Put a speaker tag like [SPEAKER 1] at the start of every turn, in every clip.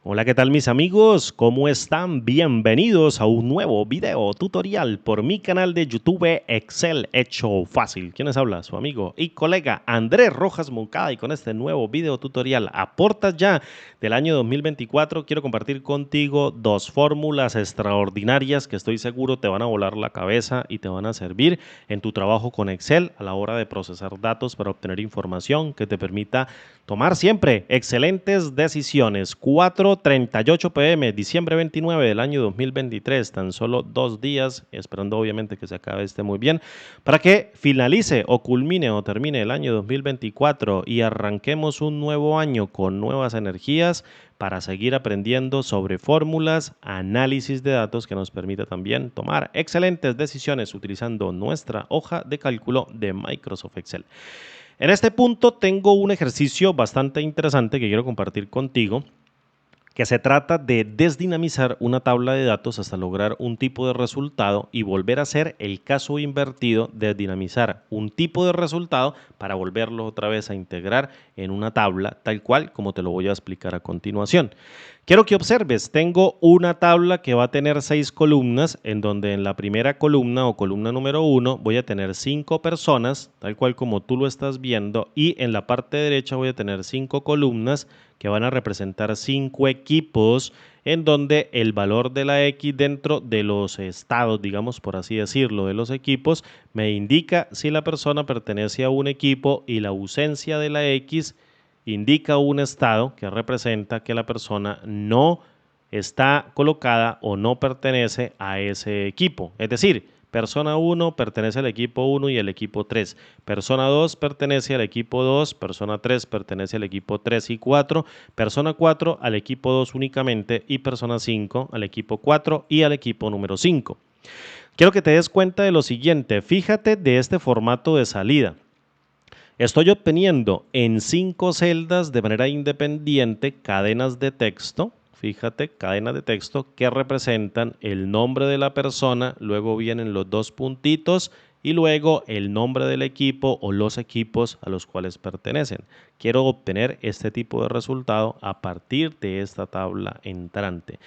[SPEAKER 1] Hola, ¿qué tal mis amigos? ¿Cómo están? Bienvenidos a un nuevo video tutorial por mi canal de YouTube Excel Hecho Fácil. ¿Quién les habla? Su amigo y colega Andrés Rojas Moncada, y con este nuevo video tutorial aportas ya del año 2024 quiero compartir contigo dos fórmulas extraordinarias que estoy seguro te van a volar la cabeza y te van a servir en tu trabajo con Excel a la hora de procesar datos para obtener información que te permita tomar siempre excelentes decisiones. 4:38 p.m., diciembre 29 del año 2023, tan solo 2 días, esperando obviamente que se acabe este muy bien, para que finalice o culmine o termine el año 2024 y arranquemos un nuevo año con nuevas energías para seguir aprendiendo sobre fórmulas, análisis de datos que nos permita también tomar excelentes decisiones utilizando nuestra hoja de cálculo de Microsoft Excel. En este punto tengo un ejercicio bastante interesante que quiero compartir contigo, que se trata de desdinamizar una tabla de datos hasta lograr un tipo de resultado y volver a hacer el caso invertido de dinamizar un tipo de resultado para volverlo otra vez a integrar en una tabla tal cual como te lo voy a explicar a continuación. Quiero que observes, tengo una tabla que va a tener 6 columnas, en donde en la primera columna o columna número 1 voy a tener 5 personas, tal cual como tú lo estás viendo, y en la parte derecha voy a tener 5 columnas que van a representar 5 equipos, en donde el valor de la X dentro de los estados, digamos por así decirlo, de los equipos, me indica si la persona pertenece a un equipo, y la ausencia de la X indica un estado que representa que la persona no está colocada o no pertenece a ese equipo. Es decir, persona 1 pertenece al equipo 1 y el equipo 3. Persona 2 pertenece al equipo 2. Persona 3 pertenece al equipo 3 y 4. Persona 4 al equipo 2 únicamente. Y persona 5 al equipo 4 y al equipo número 5. Quiero que te des cuenta de lo siguiente. Fíjate de este formato de salida. Estoy obteniendo en 5 celdas de manera independiente cadenas de texto. Fíjate, cadenas de texto que representan el nombre de la persona, luego vienen los 2 puntitos y luego el nombre del equipo o los equipos a los cuales pertenecen. Quiero obtener este tipo de resultado a partir de esta tabla entrante.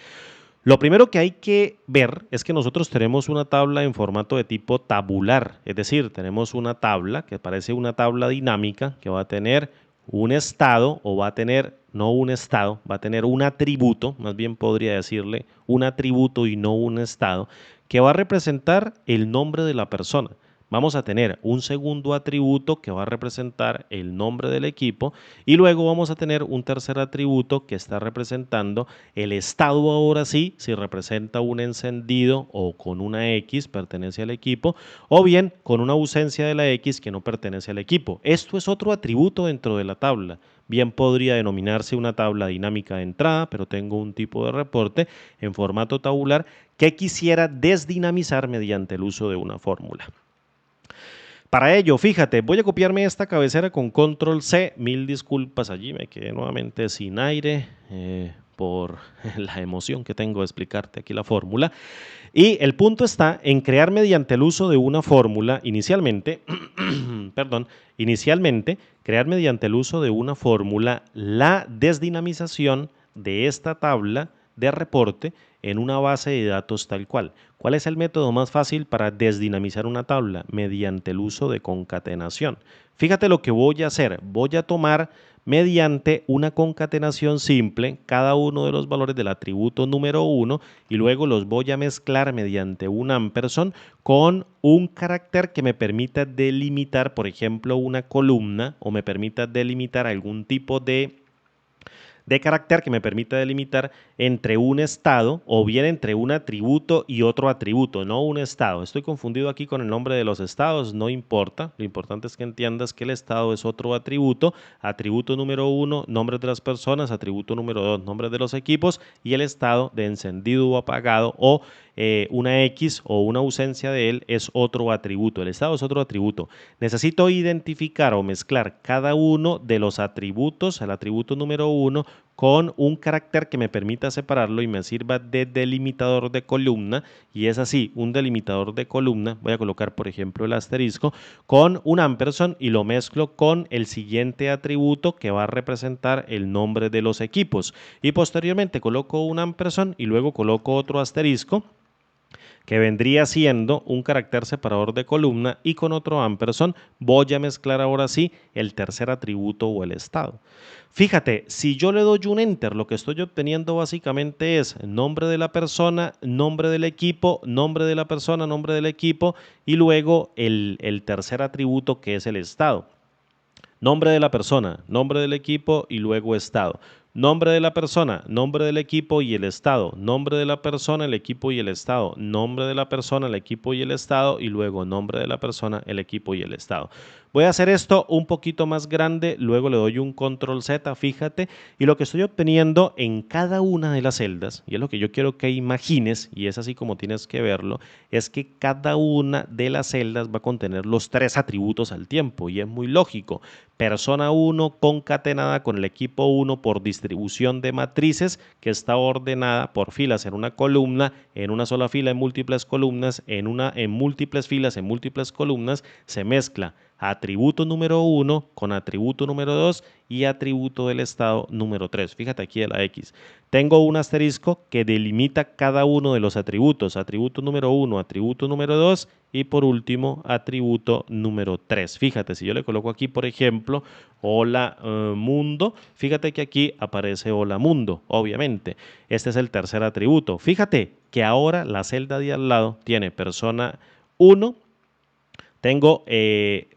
[SPEAKER 1] Lo primero que hay que ver es que nosotros tenemos una tabla en formato de tipo tabular, es decir, tenemos una tabla que parece una tabla dinámica que va a tener un estado, o va a tener, no un estado, va a tener un atributo, más bien podría decirle un atributo y no un estado, que va a representar el nombre de la persona. Vamos a tener un segundo atributo que va a representar el nombre del equipo, y luego vamos a tener un tercer atributo que está representando el estado. Ahora sí, si representa un encendido o con una X pertenece al equipo, o bien con una ausencia de la X que no pertenece al equipo. Esto es otro atributo dentro de la tabla. Bien podría denominarse una tabla dinámica de entrada, pero tengo un tipo de reporte en formato tabular que quisiera desdinamizar mediante el uso de una fórmula. Para ello, fíjate, voy a copiarme esta cabecera con control C. Mil disculpas, allí me quedé nuevamente sin aire por la emoción que tengo de explicarte aquí la fórmula. Y el punto está en crear mediante el uso de una fórmula inicialmente, crear mediante el uso de una fórmula la desdinamización de esta tabla de reporte en una base de datos tal cual. ¿Cuál es el método más fácil para desdinamizar una tabla? Mediante el uso de concatenación. Fíjate lo que voy a hacer. Voy a tomar mediante una concatenación simple cada uno de los valores del atributo número 1 y luego los voy a mezclar mediante un ampersand con un carácter que me permita delimitar, por ejemplo, una columna, o me permita delimitar algún tipo de carácter que me permita delimitar entre un estado o bien entre un atributo y otro atributo, no un estado. Estoy confundido aquí con el nombre de los estados, no importa. Lo importante es que entiendas que el estado es otro atributo. Atributo número 1, nombres de las personas. Atributo número 2, nombres de los equipos. Y el estado de encendido o apagado, o una X o una ausencia de él, es otro atributo. El estado es otro atributo. Necesito identificar o mezclar cada uno de los atributos, el atributo número 1 con un carácter que me permita separarlo y me sirva de delimitador de columna, y es así, un delimitador de columna, voy a colocar por ejemplo el asterisco, con un ampersand y lo mezclo con el siguiente atributo que va a representar el nombre de los equipos, y posteriormente coloco un ampersand y luego coloco otro asterisco que vendría siendo un carácter separador de columna, y con otro ampersand voy a mezclar ahora sí el tercer atributo o el estado. Fíjate, si yo le doy un enter, lo que estoy obteniendo básicamente es nombre de la persona, nombre del equipo, nombre de la persona, nombre del equipo, y luego el tercer atributo que es el estado. Nombre de la persona, nombre del equipo y luego estado. Nombre de la persona, nombre del equipo y el estado. Nombre de la persona, el equipo y el estado. Nombre de la persona, el equipo y el estado. Y luego nombre de la persona, el equipo y el estado. Voy a hacer esto un poquito más grande, luego le doy un control Z, fíjate, y lo que estoy obteniendo en cada una de las celdas, y es lo que yo quiero que imagines, y es así como tienes que verlo, es que cada una de las celdas va a contener los tres atributos al tiempo, y es muy lógico. Persona 1 concatenada con el equipo 1 por distribución de matrices que está ordenada por filas en una columna, en una sola fila en múltiples columnas, en múltiples filas en múltiples columnas, se mezcla atributo número 1 con atributo número 2 y atributo del estado número 3. Fíjate aquí de la X. Tengo un asterisco que delimita cada uno de los atributos. Atributo número 1, atributo número 2 y por último atributo número 3. Fíjate, si yo le coloco aquí, por ejemplo, hola mundo, fíjate que aquí aparece hola mundo, obviamente. Este es el tercer atributo. Fíjate que ahora la celda de al lado tiene persona 1, tengo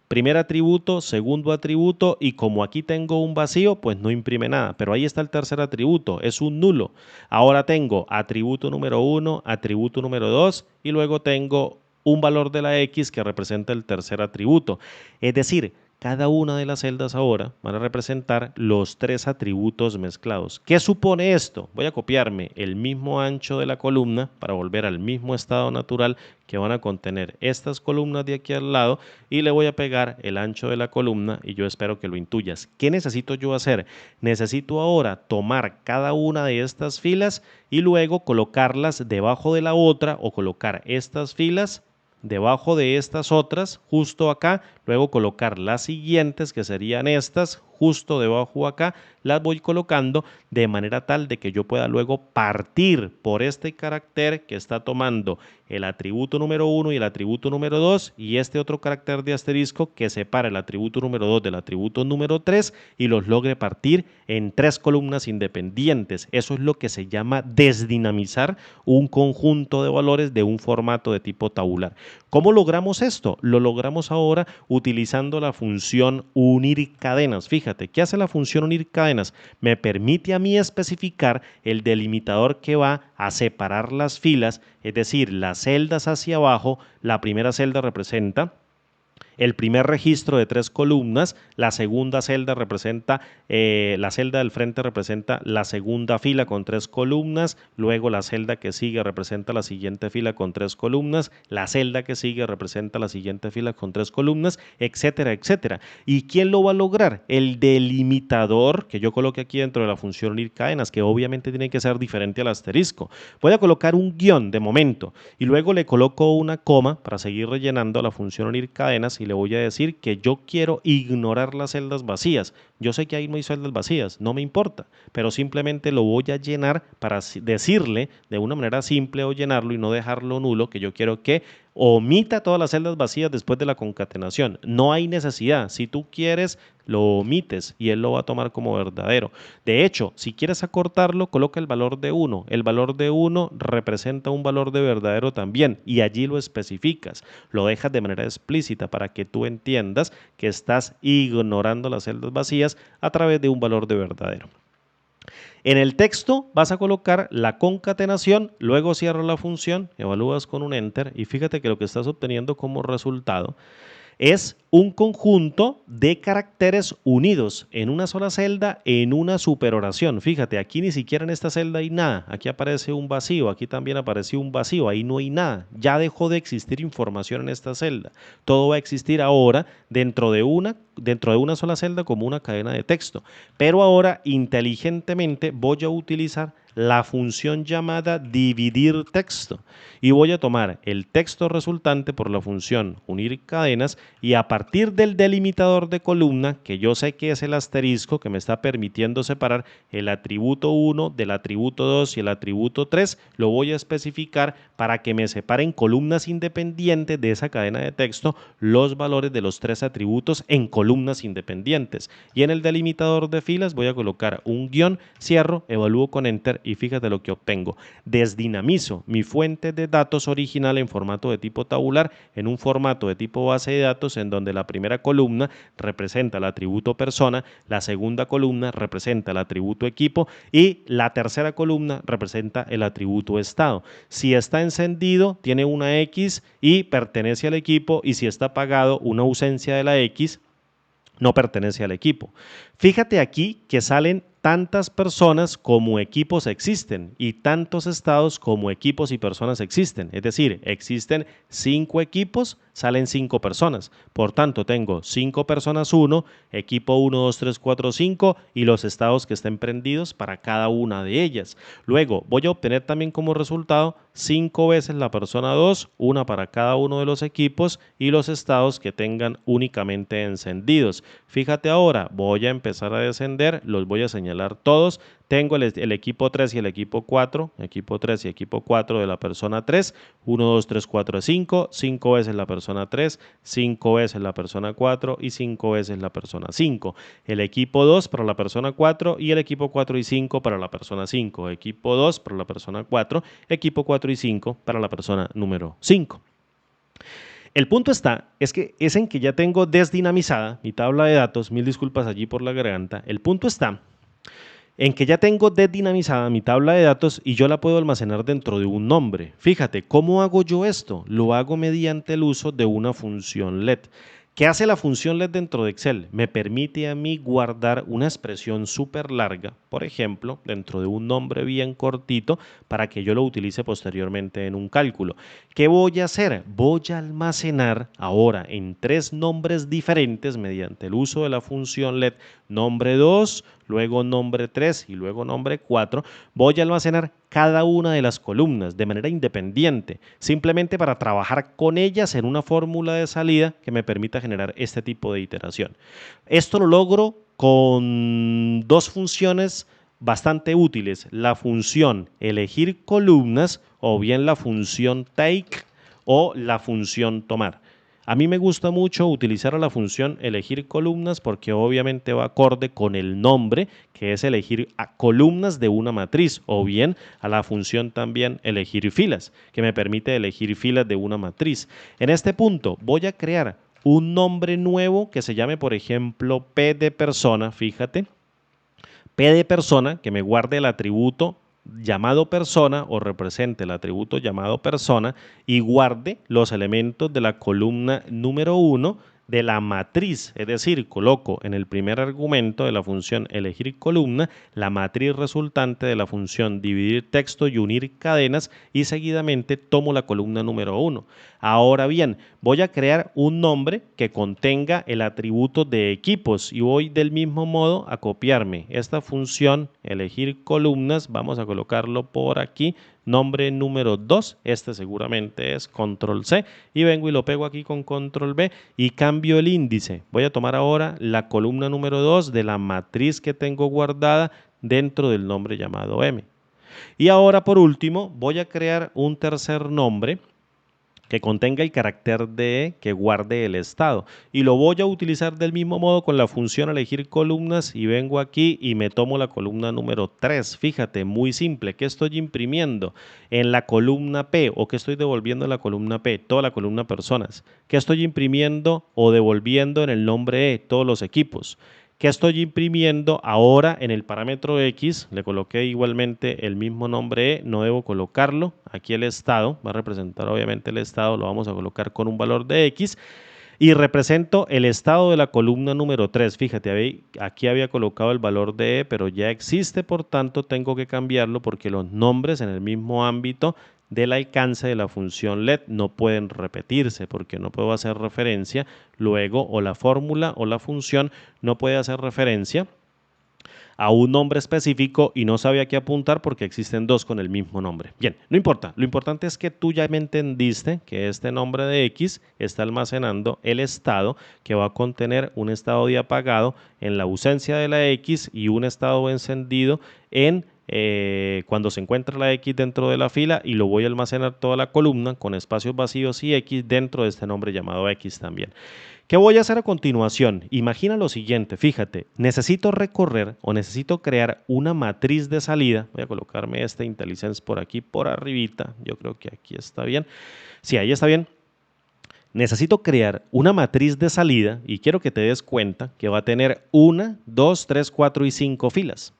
[SPEAKER 1] primer atributo, segundo atributo, y como aquí tengo un vacío, pues no imprime nada. Pero ahí está el tercer atributo, es un nulo. Ahora tengo atributo número 1, atributo número 2 y luego tengo un valor de la X que representa el tercer atributo. Es decir, cada una de las celdas ahora van a representar los tres atributos mezclados. ¿Qué supone esto? Voy a copiarme el mismo ancho de la columna para volver al mismo estado natural que van a contener estas columnas de aquí al lado, y le voy a pegar el ancho de la columna y yo espero que lo intuyas. ¿Qué necesito yo hacer? Necesito ahora tomar cada una de estas filas y luego colocarlas debajo de la otra, o colocar estas filas debajo de estas otras justo acá, luego colocar las siguientes que serían estas justo debajo acá, las voy colocando de manera tal de que yo pueda luego partir por este carácter que está tomando el atributo número 1 y el atributo número 2 y este otro carácter de asterisco que separa el atributo número 2 del atributo número 3 y los logre partir en tres columnas independientes. Eso es lo que se llama desdinamizar un conjunto de valores de un formato de tipo tabular. ¿Cómo logramos esto? Lo logramos ahora utilizando la función unir cadenas. Fíjate, ¿qué hace la función unir cadenas? Me permite a mí especificar el delimitador que va a separar las filas, es decir, las celdas hacia abajo. La primera celda representa el primer registro de tres columnas, la segunda celda representa, la celda del frente representa la segunda fila con tres columnas, luego la celda que sigue representa la siguiente fila con tres columnas, la celda que sigue representa la siguiente fila con tres columnas, etcétera, etcétera. ¿Y quién lo va a lograr? El delimitador que yo coloque aquí dentro de la función unir cadenas, que obviamente tiene que ser diferente al asterisco. Voy a colocar un guión de momento y luego le coloco una coma para seguir rellenando la función unir cadenas y le voy a decir que yo quiero ignorar las celdas vacías. Yo sé que ahí no hay celdas vacías, no me importa, pero simplemente lo voy a llenar para decirle de una manera simple o llenarlo y no dejarlo nulo, que yo quiero que omita todas las celdas vacías después de la concatenación. No hay necesidad. Si tú quieres, lo omites y él lo va a tomar como verdadero. De hecho, si quieres acortarlo, coloca el valor de 1. El valor de 1 representa un valor de verdadero también y allí lo especificas. Lo dejas de manera explícita para que tú entiendas que estás ignorando las celdas vacías a través de un valor de verdadero. En el texto vas a colocar la concatenación, luego cierras la función, evalúas con un enter y fíjate que lo que estás obteniendo como resultado es un conjunto de caracteres unidos en una sola celda en una superoración. Fíjate, aquí ni siquiera en esta celda hay nada. Aquí aparece un vacío, aquí también apareció un vacío, ahí no hay nada. Ya dejó de existir información en esta celda. Todo va a existir ahora dentro de una dentro de una sola celda como una cadena de texto. Pero ahora inteligentemente voy a utilizar la función llamada dividir texto y voy a tomar el texto resultante por la función unir cadenas y a partir del delimitador de columna, que yo sé que es el asterisco que me está permitiendo separar el atributo 1 del atributo 2 y el atributo 3, lo voy a especificar para que me separen columnas independientes de esa cadena de texto los valores de los tres atributos en columnas independientes. Y en el delimitador de filas voy a colocar un guión, cierro, evalúo con enter y fíjate lo que obtengo. Desdinamizo mi fuente de datos original en formato de tipo tabular en un formato de tipo base de datos en donde la primera columna representa el atributo persona, la segunda columna representa el atributo equipo y la tercera columna representa el atributo estado. Si está encendido, tiene una X y pertenece al equipo, y si está apagado, una ausencia de la X, no pertenece al equipo. Fíjate aquí que salen tantas personas como equipos existen y tantos estados como equipos y personas existen. Es decir, existen 5 equipos, salen 5 personas. Por tanto, tengo 5 personas 1, equipo 1, 2, 3, 4, 5 y los estados que estén prendidos para cada una de ellas. Luego, voy a obtener también como resultado 5 veces la persona 2, una para cada uno de los equipos y los estados que tengan únicamente encendidos. Fíjate ahora, voy a empezar a descender, los voy a señalar todos. Tengo el equipo 3 y el equipo 4, equipo 3 y equipo 4 de la persona 3, 1, 2, 3, 4, 5, 5 veces la persona 3, 5 veces la persona 4 y 5 veces la persona 5. El equipo 2 para la persona 4 y el equipo 4 y 5 para la persona 5. Equipo 2 para la persona 4, equipo 4 y 5 para la persona número 5. El punto es en que ya tengo desdinamizada mi tabla de datos, mil disculpas allí por la garganta. El punto está en que ya tengo desdinamizada mi tabla de datos y yo la puedo almacenar dentro de un nombre. Fíjate, ¿cómo hago yo esto? Lo hago mediante el uso de una función LED. ¿Qué hace la función LED dentro de Excel? Me permite a mí guardar una expresión súper larga, por ejemplo, dentro de un nombre bien cortito para que yo lo utilice posteriormente en un cálculo. ¿Qué voy a hacer? Voy a almacenar ahora en 3 nombres diferentes mediante el uso de la función LED, nombre 2, luego nombre 3 y luego nombre 4, voy a almacenar cada una de las columnas de manera independiente, simplemente para trabajar con ellas en una fórmula de salida que me permita generar este tipo de iteración. Esto lo logro con 2 funciones bastante útiles, la función elegir columnas o bien la función take o la función tomar. A mí me gusta mucho utilizar la función elegir columnas porque obviamente va acorde con el nombre, que es elegir columnas de una matriz, o bien a la función también elegir filas, que me permite elegir filas de una matriz. En este punto voy a crear un nombre nuevo que se llame, por ejemplo, P de persona, fíjate, P de persona, que me guarde el atributo llamado persona o represente el atributo llamado persona y guarde los elementos de la columna número 1 de la matriz, es decir, coloco en el primer argumento de la función elegir columna la matriz resultante de la función dividir texto y unir cadenas y seguidamente tomo la columna número 1. Ahora bien, voy a crear un nombre que contenga el atributo de equipos y voy del mismo modo a copiarme esta función elegir columnas, vamos a colocarlo por aquí, nombre número 2, este seguramente es control C y vengo y lo pego aquí con control B y cambio el índice. Voy a tomar ahora la columna número 2 de la matriz que tengo guardada dentro del nombre llamado M. Y ahora por último voy a crear un tercer nombre que contenga el carácter de que guarde el estado y lo voy a utilizar del mismo modo con la función elegir columnas y vengo aquí y me tomo la columna número 3. Fíjate, muy simple, ¿qué estoy imprimiendo en la columna P o qué estoy devolviendo en la columna P? Toda la columna personas. ¿Qué estoy imprimiendo o devolviendo en el nombre E? Todos los equipos. ¿Qué estoy imprimiendo ahora en el parámetro X? Le coloqué igualmente el mismo nombre E, no debo colocarlo. Aquí el estado, va a representar obviamente el estado, lo vamos a colocar con un valor de X. Y represento el estado de la columna número 3. Fíjate, aquí había colocado el valor de E, pero ya existe, por tanto tengo que cambiarlo porque los nombres en el mismo ámbito del alcance de la función let. No pueden repetirse porque no puedo hacer referencia luego, o la fórmula o la función no puede hacer referencia a un nombre específico y no sabía qué apuntar porque existen dos con el mismo nombre. Bien, no importa. Lo importante es que tú ya me entendiste que este nombre de X está almacenando el estado que va a contener un estado de apagado en la ausencia de la X y un estado encendido en cuando se encuentra la X dentro de la fila, y lo voy a almacenar toda la columna con espacios vacíos y X dentro de este nombre llamado X también. ¿Qué voy a hacer a continuación? Imagina lo siguiente, fíjate, necesito recorrer o necesito crear una matriz de salida. Voy a colocarme este IntelliSense por aquí, por arribita. Yo creo que aquí está bien. Sí, ahí está bien. Necesito crear una matriz de salida y quiero que te des cuenta que va a tener 1, 2, 3, 4 y 5 filas.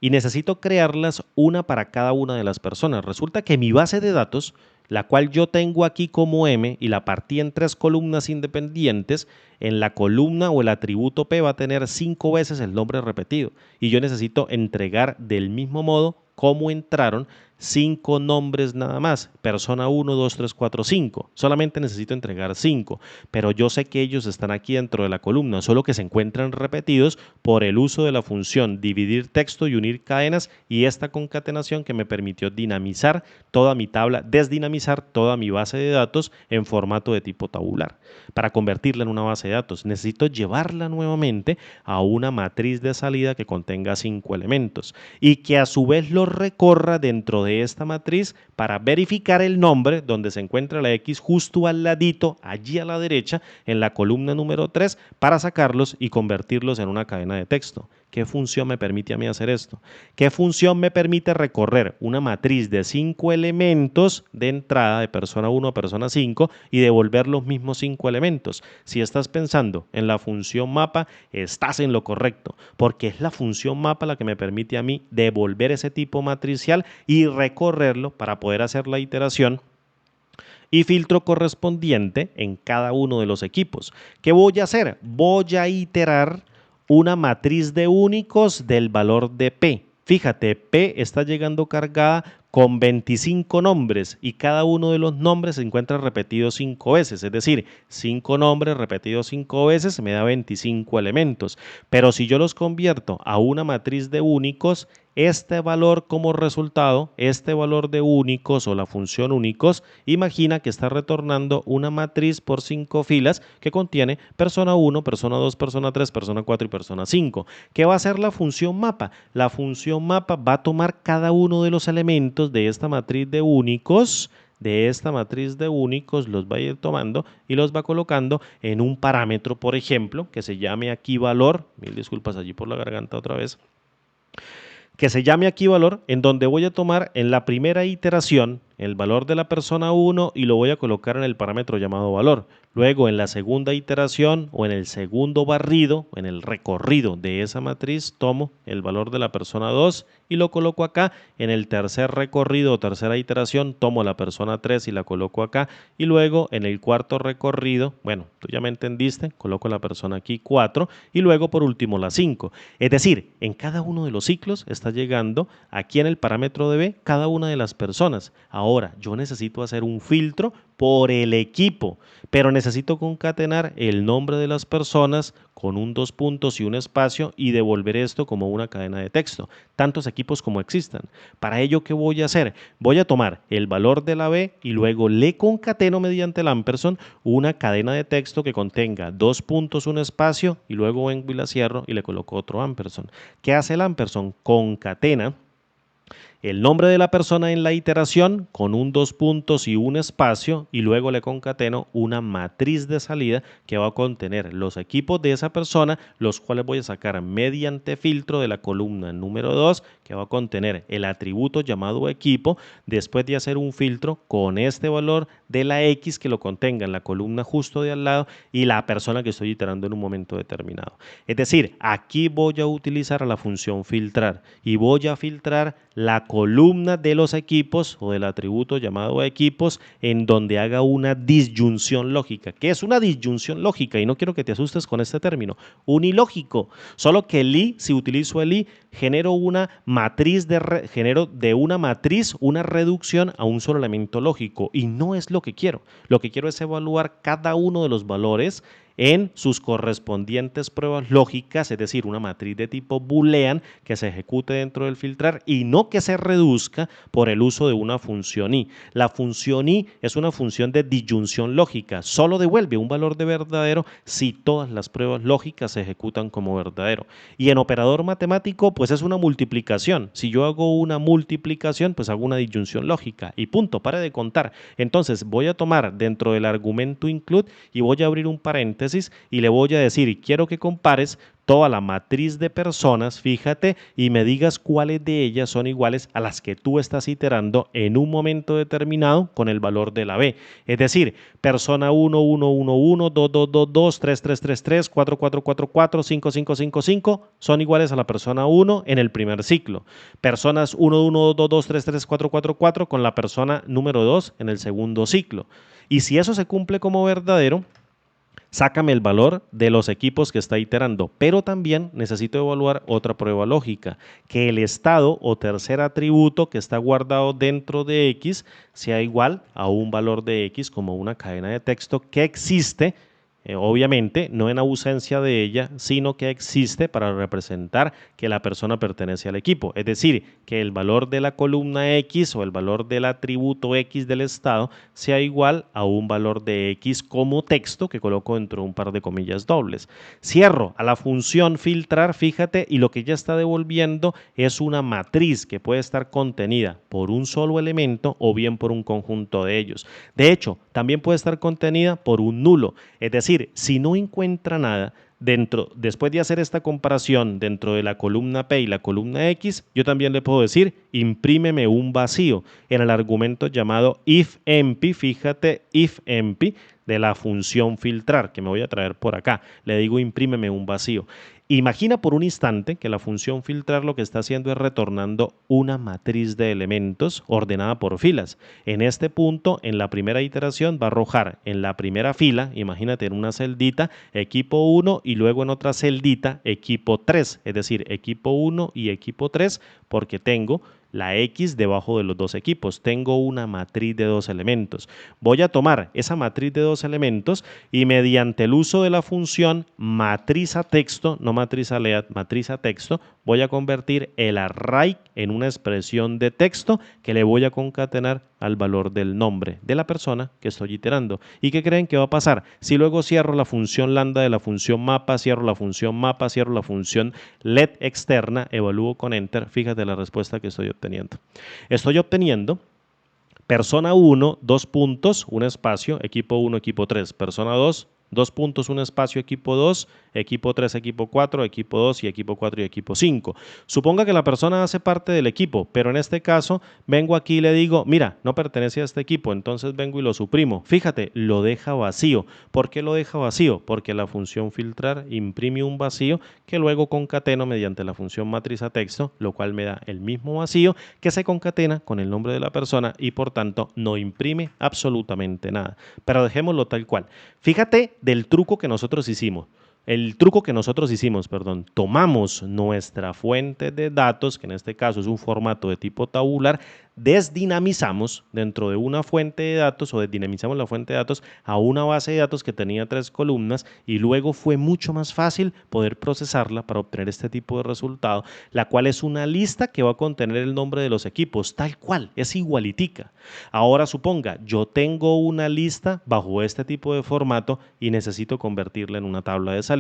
[SPEAKER 1] Y necesito crearlas una para cada una de las personas. Resulta que mi base de datos, la cual yo tengo aquí como M y la partí en 3 columnas independientes, en la columna o el atributo P va a tener 5 veces el nombre repetido. Y yo necesito entregar del mismo modo cómo entraron 5 nombres nada más. Persona 1, 2, 3, 4, 5. Solamente necesito entregar 5. Pero yo sé que ellos están aquí dentro de la columna, solo que se encuentran repetidos por el uso de la función dividir texto y unir cadenas, y esta concatenación que me permitió dinamizar toda mi tabla, desdinamizar toda mi base de datos en formato de tipo tabular. Para convertirla en una base de datos, necesito llevarla nuevamente a una matriz de salida que contenga 5 elementos y que a su vez lo recorra dentro de esta matriz para verificar el nombre donde se encuentra la X justo al ladito, allí a la derecha, en la columna número 3, para sacarlos y convertirlos en una cadena de texto. ¿Qué función me permite a mí hacer esto? ¿Qué función me permite recorrer una matriz de 5 elementos de entrada de persona 1 a persona 5 y devolver los mismos 5 elementos? Si estás pensando en la función mapa, estás en lo correcto, porque es la función mapa la que me permite a mí devolver ese tipo matricial y recorrerlo para poder hacer la iteración y filtro correspondiente en cada uno de los equipos. ¿Qué voy a hacer? Voy a iterar una matriz de únicos del valor de P. Fíjate, P está llegando cargada con 25 nombres y cada uno de los nombres se encuentra repetido 5 veces, es decir, 5 nombres repetidos 5 veces me da 25 elementos. Pero si yo los convierto a una matriz de únicos, este valor como resultado, este valor de únicos o la función únicos, imagina que está retornando una matriz por 5 filas que contiene persona 1, persona 2, persona 3, persona 4 y persona 5. ¿Qué va a hacer la función mapa? La función mapa va a tomar cada uno de los elementos de esta matriz de únicos, los va a ir tomando y los va colocando en un parámetro, por ejemplo, que se llame aquí valor. Mil disculpas allí por la garganta otra vez. Que se llame aquí valor, en donde voy a tomar en la primera iteración el valor de la persona 1 y lo voy a colocar en el parámetro llamado valor. Luego en la segunda iteración o en el segundo barrido, en el recorrido de esa matriz, tomo el valor de la persona 2 y lo coloco acá. En el tercer recorrido o tercera iteración tomo la persona 3 y la coloco acá. Y luego en el cuarto recorrido, bueno, tú ya me entendiste, coloco la persona aquí 4 y luego por último la 5. Es decir, en cada uno de los ciclos está llegando aquí en el parámetro de B cada una de las personas. Ahora, yo necesito hacer un filtro por el equipo, pero necesito concatenar el nombre de las personas con un 2 puntos y un espacio y devolver esto como una cadena de texto, tantos equipos como existan. Para ello, ¿qué voy a hacer? Voy a tomar el valor de la B y luego le concateno mediante el ampersand una cadena de texto que contenga 2 puntos, un espacio y luego vengo y la cierro y le coloco otro ampersand. ¿Qué hace el ampersand? Concatena el nombre de la persona en la iteración con un 2 puntos y un espacio y luego le concateno una matriz de salida que va a contener los equipos de esa persona, los cuales voy a sacar mediante filtro de la columna número 2 que va a contener el atributo llamado equipo, después de hacer un filtro con este valor de la X que lo contenga en la columna justo de al lado y la persona que estoy iterando en un momento determinado. Es decir, aquí voy a utilizar la función filtrar y voy a filtrar la columna de los equipos o del atributo llamado equipos en donde haga una disyunción lógica. ¿Qué es una disyunción lógica? Y no quiero que te asustes con este término. Unilógico. Solo que el i, si utilizo el i, genero una matriz genero de una matriz una reducción a un solo elemento lógico y no es lo que quiero. Lo que quiero es evaluar cada uno de los valores en sus correspondientes pruebas lógicas, es decir, una matriz de tipo boolean que se ejecute dentro del filtrar y no que se reduzca por el uso de una función i. La función i es una función de disyunción lógica, solo devuelve un valor de verdadero si todas las pruebas lógicas se ejecutan como verdadero. Y en operador matemático, pues es una multiplicación. Si yo hago una multiplicación, pues hago una disyunción lógica y punto, pare de contar. Entonces voy a tomar dentro del argumento include y voy a abrir un paréntesis y le voy a decir, quiero que compares toda la matriz de personas, fíjate, y me digas cuáles de ellas son iguales a las que tú estás iterando en un momento determinado con el valor de la B. Es decir, persona 1, 1, 1, 1, 2, 2, 2, 2, 3, 3, 3, 3, 4, 4, 4, 4, 5, 5, 5, 5, son iguales a la persona 1 en el primer ciclo. Personas 1, 1, 2, 2, 3, 3, 4, 4, 4 con la persona número 2 en el segundo ciclo. Y si eso se cumple como verdadero, sácame el valor de los equipos que está iterando, pero también necesito evaluar otra prueba lógica, que el estado o tercer atributo que está guardado dentro de X sea igual a un valor de X como una cadena de texto que existe, obviamente no en ausencia de ella, sino que existe para representar que la persona pertenece al equipo. Es decir, que el valor de la columna X o el valor del atributo X del estado sea igual a un valor de X como texto que coloco dentro de un par de comillas dobles. Cierro a la función filtrar, fíjate, y lo que ya está devolviendo es una matriz que puede estar contenida por un solo elemento o bien por un conjunto de ellos. De hecho, también puede estar contenida por un nulo, es decir, si no encuentra nada después de hacer esta comparación dentro de la columna P y la columna X, yo también le puedo decir, imprímeme un vacío en el argumento llamado ifEmpty, fíjate, ifEmpty de la función filtrar, que me voy a traer por acá. Le digo, imprímeme un vacío. Imagina por un instante que la función filtrar lo que está haciendo es retornando una matriz de elementos ordenada por filas. En este punto, en la primera iteración, va a arrojar en la primera fila, imagínate en una celdita, equipo 1 y luego en otra celdita, equipo 3, es decir, equipo 1 y equipo 3, porque tengo la X debajo de los dos equipos. Tengo una matriz de dos elementos. Voy a tomar esa matriz de dos elementos y mediante el uso de la función matriz a texto, no matriz a lead, matriz a texto, voy a convertir el array en una expresión de texto que le voy a concatenar al valor del nombre de la persona que estoy iterando. ¿Y qué creen que va a pasar? Si luego cierro la función lambda de la función mapa, cierro la función let externa, evalúo con enter, fíjate la respuesta que estoy obteniendo. Estoy obteniendo persona 1, 2 puntos, un espacio, equipo 1, equipo 3, persona 2, 2 puntos, un espacio, equipo 2, equipo 3, equipo 4, equipo 2 y equipo 4 y equipo 5. Suponga que la persona hace parte del equipo, pero en este caso vengo aquí y le digo, mira, no pertenece a este equipo, entonces vengo y lo suprimo. Fíjate, lo deja vacío. ¿Por qué lo deja vacío? Porque la función filtrar imprime un vacío que luego concateno mediante la función matriz a texto, lo cual me da el mismo vacío que se concatena con el nombre de la persona y por tanto no imprime absolutamente nada. Pero dejémoslo tal cual. Fíjate del truco que nosotros hicimos. Tomamos nuestra fuente de datos, que en este caso es un formato de tipo tabular, desdinamizamos dentro de una fuente de datos o desdinamizamos la fuente de datos a una base de datos que tenía 3 columnas y luego fue mucho más fácil poder procesarla para obtener este tipo de resultado, la cual es una lista que va a contener el nombre de los equipos, tal cual, es igualitica. Ahora suponga, yo tengo una lista bajo este tipo de formato y necesito convertirla en una tabla de salida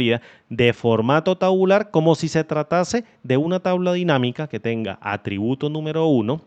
[SPEAKER 1] de formato tabular como si se tratase de una tabla dinámica que tenga atributo número 1,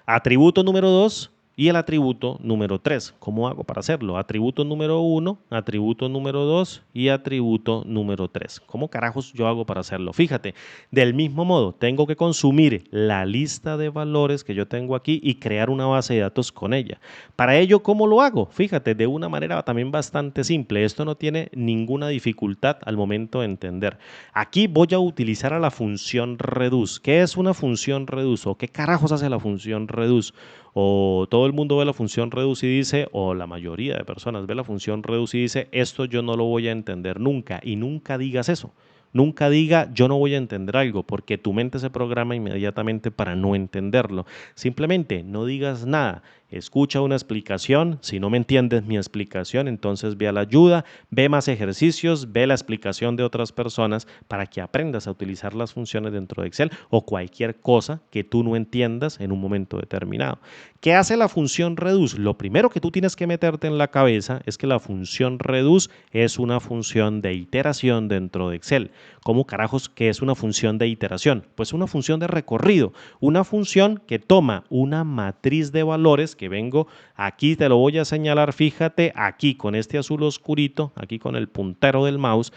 [SPEAKER 1] atributo número 2 y el atributo número 3. ¿Cómo hago para hacerlo? Atributo número 1, atributo número 2 y atributo número 3. ¿Cómo carajos yo hago para hacerlo? Fíjate, del mismo modo, tengo que consumir la lista de valores que yo tengo aquí y crear una base de datos con ella. Para ello, ¿cómo lo hago? Fíjate, de una manera también bastante simple. Esto no tiene ninguna dificultad al momento de entender. Aquí voy a utilizar a la función reduce. ¿Qué es una función reduce? ¿O qué carajos hace la función reduce? O todo el mundo ve la función reduce y dice, o la mayoría de personas ve la función reduce y dice, esto yo no lo voy a entender nunca. Y nunca digas eso. Nunca diga yo no voy a entender algo, porque tu mente se programa inmediatamente para no entenderlo. Simplemente no digas nada. Escucha una explicación, si no me entiendes mi explicación, entonces ve a la ayuda, ve más ejercicios, ve la explicación de otras personas para que aprendas a utilizar las funciones dentro de Excel o cualquier cosa que tú no entiendas en un momento determinado. ¿Qué hace la función reduce? Lo primero que tú tienes que meterte en la cabeza es que la función reduce es una función de iteración dentro de Excel. ¿Cómo carajos que es una función de iteración? Pues una función de recorrido, una función que toma una matriz de valores que vengo, aquí te lo voy a señalar, fíjate, aquí con este azul oscurito, aquí con el puntero del mouse,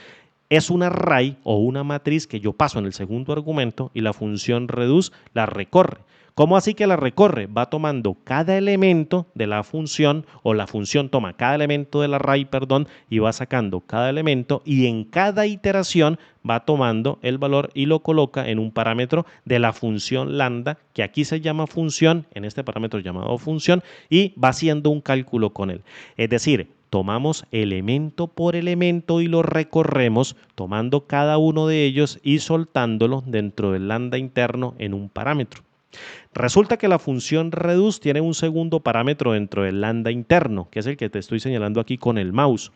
[SPEAKER 1] es un array o una matriz que yo paso en el segundo argumento y la función reduce la recorre. ¿Cómo así que la recorre? Va tomando cada elemento de la función o la función toma cada elemento del array, perdón, y va sacando cada elemento y en cada iteración va tomando el valor y lo coloca en un parámetro de la función lambda, que aquí se llama función, en este parámetro llamado función, y va haciendo un cálculo con él. Es decir, tomamos elemento por elemento y lo recorremos tomando cada uno de ellos y soltándolo dentro del lambda interno en un parámetro. Resulta que la función reduce tiene un segundo parámetro dentro del lambda interno, que es el que te estoy señalando aquí con el mouse.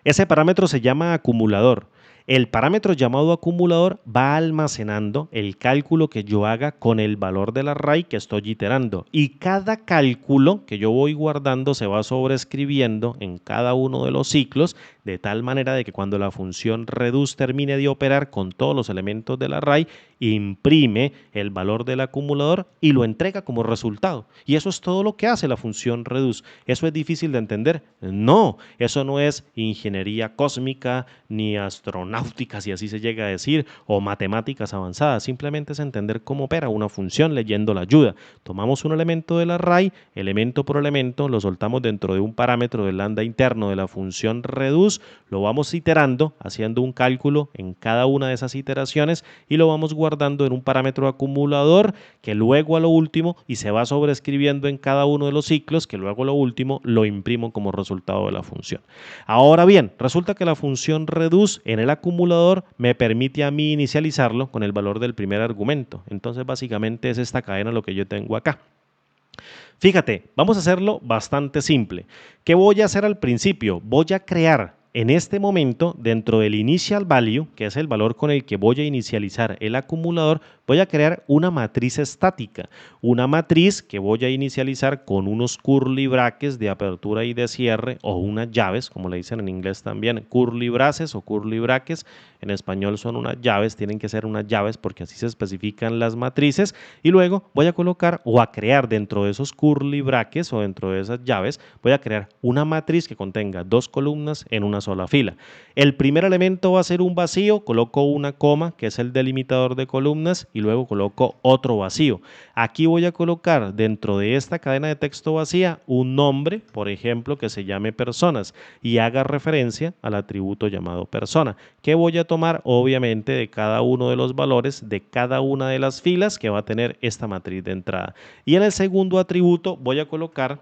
[SPEAKER 1] Ese parámetro se llama acumulador. El parámetro llamado acumulador va almacenando el cálculo que yo haga con el valor del array que estoy iterando. Y cada cálculo que yo voy guardando se va sobreescribiendo en cada uno de los ciclos, de tal manera de que cuando la función reduce termine de operar con todos los elementos del array, imprime el valor del acumulador y lo entrega como resultado. Y eso es todo lo que hace la función reduce. ¿Eso es difícil de entender? No, eso no es ingeniería cósmica ni astronáutica, si así se llega a decir, o matemáticas avanzadas. Simplemente es entender cómo opera una función leyendo la ayuda. Tomamos un elemento del array, elemento por elemento, lo soltamos dentro de un parámetro del lambda interno de la función reduce, lo vamos iterando, haciendo un cálculo en cada una de esas iteraciones y lo vamos guardando en un parámetro acumulador que luego a lo último y se va sobreescribiendo en cada uno de los ciclos que luego a lo último lo imprimo como resultado de la función. Ahora bien, resulta que la función reduce en el acumulador me permite a mí inicializarlo con el valor del primer argumento. Entonces básicamente es esta cadena lo que yo tengo acá. Fíjate, vamos a hacerlo bastante simple. ¿Qué voy a hacer al principio? Voy a crear en este momento, dentro del initial value, que es el valor con el que voy a inicializar el acumulador, voy a crear una matriz estática, una matriz que voy a inicializar con unos curly brackets de apertura y de cierre o unas llaves, como le dicen en inglés también, curly braces o curly brackets. En español son unas llaves, tienen que ser unas llaves porque así se especifican las matrices. Y luego voy a colocar o a crear dentro de esos curly brackets o dentro de esas llaves, voy a crear una matriz que contenga dos columnas en una sola fila. El primer elemento va a ser un vacío, coloco una coma, que es el delimitador de columnas, y luego coloco otro vacío. Aquí voy a colocar dentro de esta cadena de texto vacía un nombre, por ejemplo, que se llame personas y haga referencia al atributo llamado persona, que voy a tomar obviamente de cada uno de los valores de cada una de las filas que va a tener esta matriz de entrada. Y en el segundo atributo voy a colocar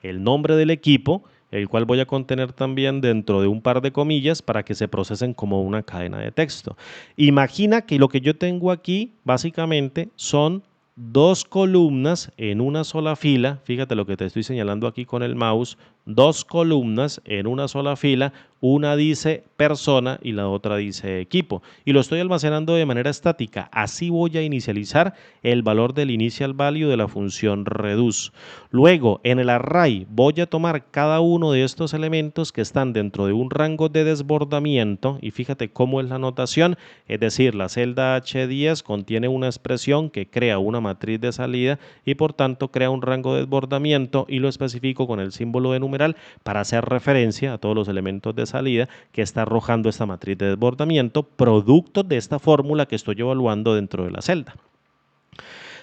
[SPEAKER 1] el nombre del equipo, el cual voy a contener también dentro de un par de comillas para que se procesen como una cadena de texto. Imagina que lo que yo tengo aquí básicamente son dos columnas en una sola fila. Fíjate lo que te estoy señalando aquí con el mouse. Dos columnas en una sola fila. Una dice persona y la otra dice equipo. Y lo estoy almacenando de manera estática. Así voy a inicializar el valor del initial value de la función reduce. Luego, en el array voy a tomar cada uno de estos elementos que están dentro de un rango de desbordamiento. Y fíjate cómo es la notación. Es decir, la celda H10 contiene una expresión que crea una matriz de salida y por tanto crea un rango de desbordamiento y lo especifico con el símbolo de numeral para hacer referencia a todos los elementos de salida que está arrojando esta matriz de desbordamiento producto de esta fórmula que estoy evaluando dentro de la celda.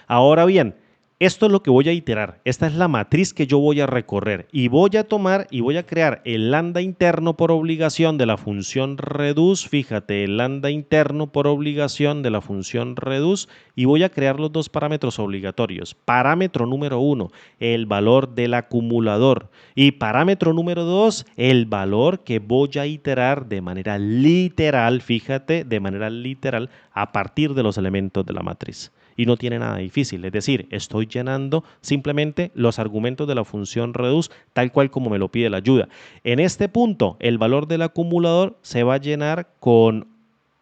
[SPEAKER 1] Ahora bien, Esto es lo que voy a iterar. Esta es la matriz que yo voy a recorrer y voy a tomar y voy a crear el lambda interno por obligación de la función reduce. Fíjate, el lambda interno por obligación de la función reduce y voy a crear los dos parámetros obligatorios. Parámetro número 1, el valor del acumulador, y parámetro número 2, el valor que voy a iterar de manera literal, fíjate, de manera literal a partir de los elementos de la matriz. Y no tiene nada difícil, es decir, estoy llenando simplemente los argumentos de la función reduce tal cual como me lo pide la ayuda. En este punto, el valor del acumulador se va a llenar con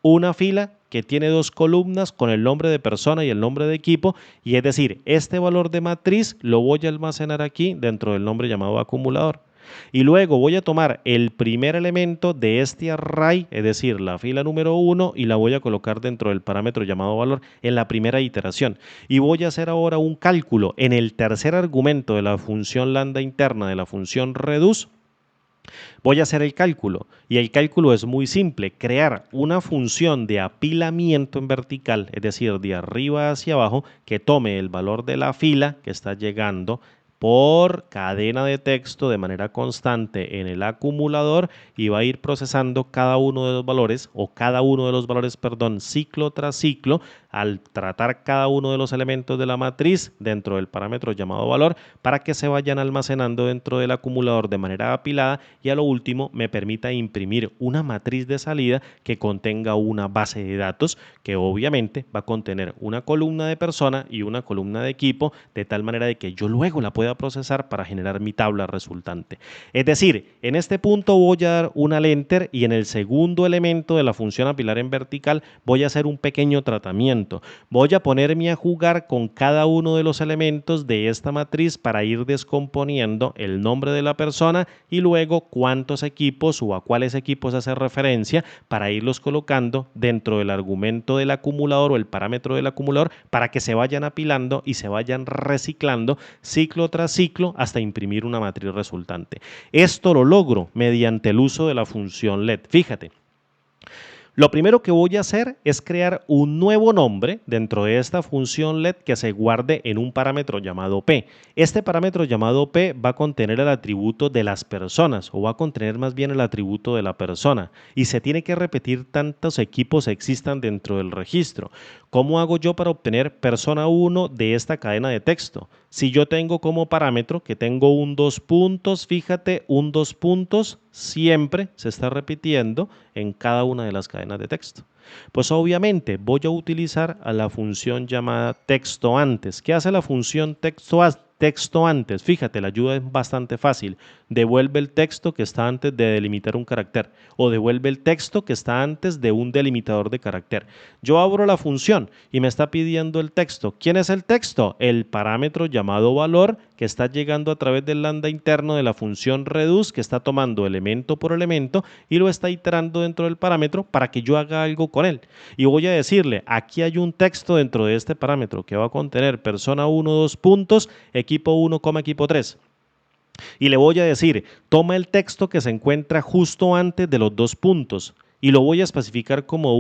[SPEAKER 1] una fila que tiene dos columnas con el nombre de persona y el nombre de equipo, y es decir, este valor de matriz lo voy a almacenar aquí dentro del nombre llamado acumulador. Y luego voy a tomar el primer elemento de este array, es decir, la fila número 1, y la voy a colocar dentro del parámetro llamado valor en la primera iteración. Y voy a hacer ahora un cálculo en el tercer argumento de la función lambda interna de la función reduce. Voy a hacer el cálculo y el cálculo es muy simple, crear una función de apilamiento en vertical, es decir, de arriba hacia abajo, que tome el valor de la fila que está llegando por cadena de texto de manera constante en el acumulador y va a ir procesando cada uno de los valores ciclo tras ciclo al tratar cada uno de los elementos de la matriz dentro del parámetro llamado valor para que se vayan almacenando dentro del acumulador de manera apilada y a lo último me permita imprimir una matriz de salida que contenga una base de datos que obviamente va a contener una columna de persona y una columna de equipo de tal manera de que yo luego la pueda procesar para generar mi tabla resultante. Es decir, en este punto voy a dar un enter y en el segundo elemento de la función apilar en vertical voy a hacer un pequeño tratamiento. Voy a ponerme a jugar con cada uno de los elementos de esta matriz para ir descomponiendo el nombre de la persona y luego cuántos equipos o a cuáles equipos hace referencia para irlos colocando dentro del argumento del acumulador o el parámetro del acumulador para que se vayan apilando y se vayan reciclando ciclo tras ciclo hasta imprimir una matriz resultante. Esto lo logro mediante el uso de la función let. Fíjate. Lo primero que voy a hacer es crear un nuevo nombre dentro de esta función let que se guarde en un parámetro llamado p. Este parámetro llamado p va a contener el atributo de las personas o va a contener más bien el atributo de la persona y se tiene que repetir tantos equipos existan dentro del registro. ¿Cómo hago yo para obtener persona 1 de esta cadena de texto? Si yo tengo como parámetro que tengo un 2 puntos, fíjate, un 2 puntos siempre se está repitiendo en cada una de las cadenas de texto. Pues obviamente voy a utilizar a la función llamada texto antes. ¿Qué hace la función texto antes? Fíjate, la ayuda es bastante fácil. Devuelve el texto que está antes de delimitar un carácter o devuelve el texto que está antes de un delimitador de carácter. Yo abro la función y me está pidiendo el texto. ¿Quién es el texto? El parámetro llamado valor que está llegando a través del lambda interno de la función reduce que está tomando elemento por elemento y lo está iterando dentro del parámetro para que yo haga algo con él. Y voy a decirle, aquí hay un texto dentro de este parámetro que va a contener persona 1, 2 puntos, equipo 1, equipo 3. Y le voy a decir, toma el texto que se encuentra justo antes de los 2 puntos y lo voy a especificar como